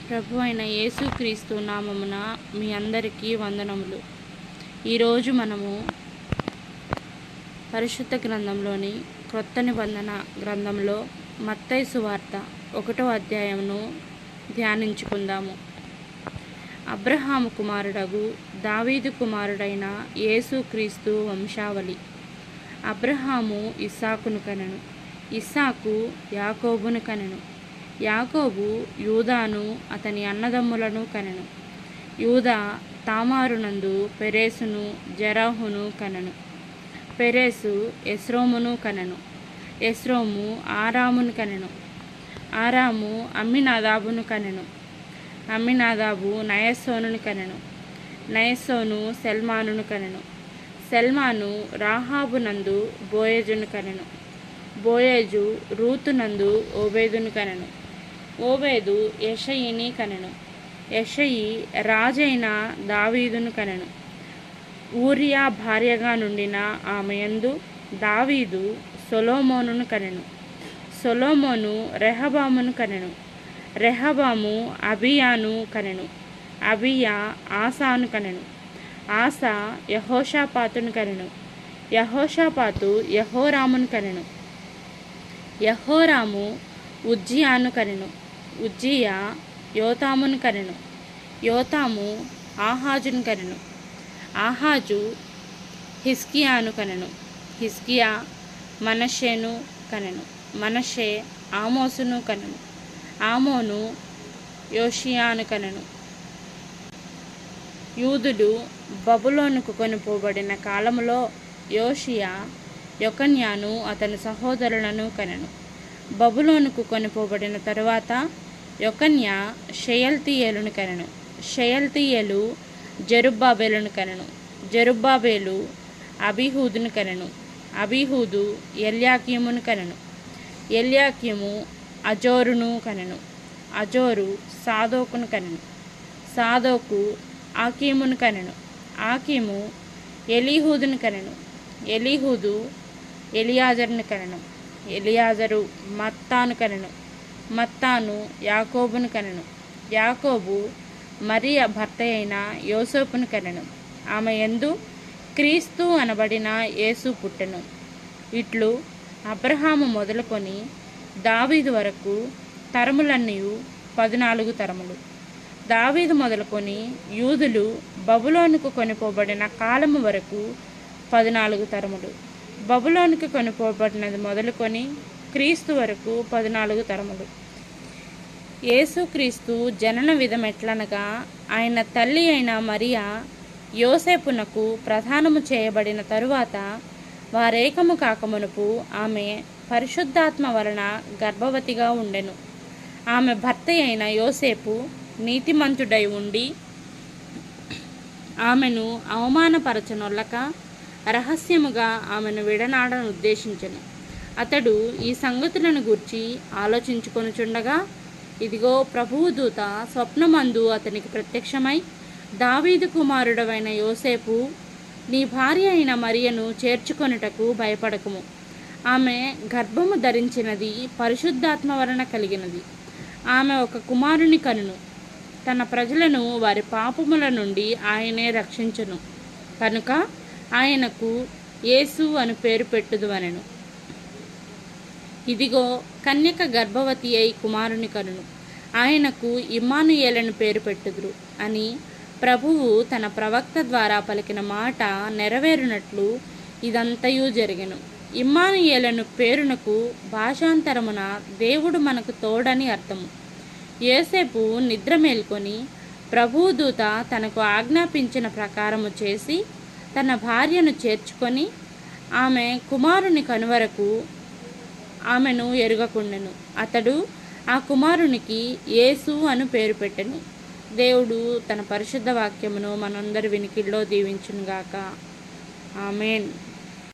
ప్రభు అయిన యేసుక్రీస్తు నామమున మీ అందరికీ వందనములు. ఈరోజు మనము పరిశుద్ధ గ్రంథంలోని క్రొత్త నిబంధన గ్రంథంలో మత్తయి సువార్త 1వ అధ్యాయమును ధ్యానించుకుందాము. అబ్రహాము కుమారుడగు దావీదు కుమారుడైన యేసుక్రీస్తు వంశావళి. అబ్రహాము ఇస్సాకును కనెను, ఇస్సాకు యాకోబును కనెను, యాకోబు యూదాను అతని అన్నదమ్ములను కనెను, యూదా తామారునందు పెరేసును జెరహును కనెను, పెరేసు ఎస్రోమును కనెను, ఎస్రోము ఆరామును కనెను, ఆరాము అమ్మినాదాబును కనెను, అమ్మినాదాబు నయస్సోనును కనెను, నయస్సోను సెల్మానును కనెను, సెల్మాను రాహాబునందు బోయజును కనెను, బోయేజు రూతునందు ఓబేదును కనెను, ఓబేదు యెషయిని కనెను, యెషయి రాజైన దావీదును కనెను, ఊరియా భార్యగా నుండిన ఆమె యందు దావీదు సొలొమోనును కనెను, సొలొమోను రెహబామును కనెను, రెహబాము అబియాను కనెను, అబియా ఆసాను కనెను, ఆసా యెహోషాపాతును కనెను, యెహోషాపాతు యెహోరామును కనెను, యెహోరాము ఉజ్జియాను కనెను, ఉజ్జియా యోతామును కనెను, యోతాము ఆహాజును కనెను, ఆహాజు హిజ్కియాను కనెను, హిజ్కియా మనష్షేను కనెను, మనష్షే ఆమోసును కనెను, ఆమోను యోషియాను కనెను. యూదులు బబులోనుకు కొనిపోబడిన కాలములో యోషియా యొకన్యాను అతని సహోదరులను కనెను. బబులోనుకు కొనిపోబడిన తరువాత యొకన్యా షయల్తీయేలును కనెను, షయల్తీయేలు జెరుబ్బాబేలును కనెను, జెరుబ్బాబేలు అబీహూదును కనెను, అబీహూదు ఎల్యాకీమును కనెను, ఎల్యాకీము అజోరును కనెను, అజోరు సాదోకును కనెను, సాదోకు ఆకీమును కనెను, ఆకీము ఎలీహూదును కనెను, ఎలీహూదు ఎలియాజరును కనెను, ఎలియాజరు మత్తాను కనెను, మత్తాను యాకోబును కనెను, యాకోబు మరియ భర్త అయిన యోసేపును కనెను, ఆమె యందు క్రీస్తు అనబడిన యేసు పుట్టెను. ఇట్లు అబ్రహాము మొదలుకొని దావీదు వరకు తరములన్నీ 14 తరములు. దావీదు మొదలుకొని యూదులు బబులోనుకు కొనిపోబడిన కాలము వరకు 14 తరములు. బబులోనుకు కొనిపోబడినది మొదలుకొని క్రీస్తు వరకు 14 తరములు. యేసుక్రీస్తు జనన విధమెట్లనగా ఆయన తల్లి అయిన మరియా యోసేపునకు ప్రదానము చేయబడిన తరువాత వారేకము కాకమునుపు ఆమె పరిశుద్ధాత్మ వలన గర్భవతిగా ఉండెను. ఆమె భర్త అయిన యోసేపు నీతిమంతుడై ఉండి ఆమెను అవమానపరచనొల్లక రహస్యముగా ఆమెను విడనాడను ఉద్దేశించెను. అతడు ఈ సంగతులను గూర్చి ఆలోచించుకొనుచుండగా ఇదిగో ప్రభువు దూత స్వప్నమందు అతనికి ప్రత్యక్షమై, దావీదు కుమారుడవైన యోసేపు, నీ భార్య అయిన మరియను చేర్చుకొనుటకు భయపడకుము. ఆమె గర్భము ధరించినది పరిశుద్ధాత్మ వలన కలిగినది. ఆమె ఒక కుమారుని కనును. తన ప్రజలను వారి పాపముల నుండి ఆయనే రక్షించును. కనుక ఆయనకు యేసు అని పేరు పెట్టుదువనెను. ఇదిగో కన్యక గర్భవతి అయి కుమారుని కనును. ఆయనకు ఇమ్మానుయేలను పేరు పెట్టుదురు అని ప్రభువు తన ప్రవక్త ద్వారా పలికిన మాట నెరవేరునట్లు ఇదంతయు జరిగెను. ఇమ్మానుయేలను పేరునకు భాషాంతరమున దేవుడు మనకు తోడని అర్థము. యోసేపు నిద్ర మేల్కొని ప్రభువు దూత తనకు ఆజ్ఞాపించిన ప్రకారము చేసి తన భార్యను చేర్చుకొని ఆమె కుమారుని కనువరకు ఆమెను ఎరుగకుండెను. అతడు ఆ కుమారునికి యేసు అని పేరు పెట్టెను. దేవుడు తన పరిశుద్ధ వాక్యమును మనందరి వినికిడిలో దీవించునుగాక. ఆమేన్.